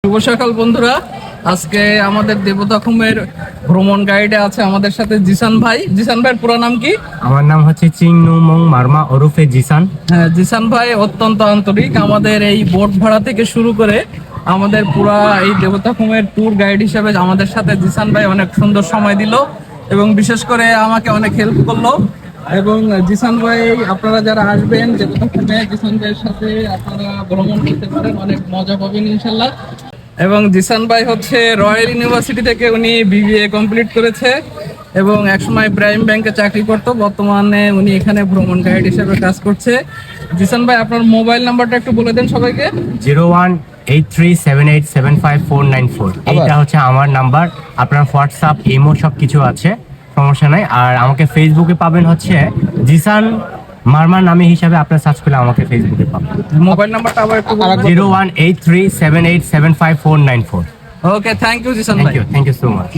শুভ সকাল বন্ধুরা। আজকে আমাদের দেবতাখুমের ভ্রমণ গাইডে আছে আমাদের সাথে জিসান ভাই। জিসান ভাইয়ের পুরো নাম কি? আমার নাম হচ্ছে চিংনুমং মার্মা ওরফে জিসান। হ্যাঁ, জিসান ভাই অত্যন্ত আন্তরিক। আমাদের এই বোট ভাড়া থেকে শুরু করে আমাদের পুরা এই দেবতাখুমের ট্যুর গাইড হিসেবে আমাদের সাথে জিসান ভাই অনেক সুন্দর সময় দিল এবং বিশেষ করে আমাকে অনেক হেল্প করলো। এবং জিসান ভাই, আপনারা যারা আসবেন দেবতাখুমে, জিসান ভাইয়ের সাথে আপনারা ভ্রমণ করতে পারেন, অনেক মজা পাবেন ইনশাল্লাহ। এবং জিসান ভাই হচ্ছে রয়্যাল ইউনিভার্সিটি থেকে উনি বিবিএ কমপ্লিট করেছে এবং একসময় প্রাইম ব্যাংকে চাকরি করতো। বর্তমানে উনি এখানে ভ্রমণ গাইড হিসেবে কাজ করছে। জিসান ভাই, আপনার মোবাইল নাম্বারটা একটু বলে দেন সবাইকে। 018378759494। এইটা হচ্ছে আমার নাম্বার। আপনার হোয়াটসঅ্যাপ, ইমো সব কিছু আছে, সমস্যা নাই। আর আমাকে ফেসবুকে পাবেন হচ্ছে জিসান মার্মা নামে হিসাবে আপনার সার্চ করলে আমাকে ফেসবুকে পাবেন। মোবাইল নাম্বারটা আবার একটু বলবেন? 018378759494। ওকে, থ্যাংক ইউ জিসান ভাই। Thank you so much.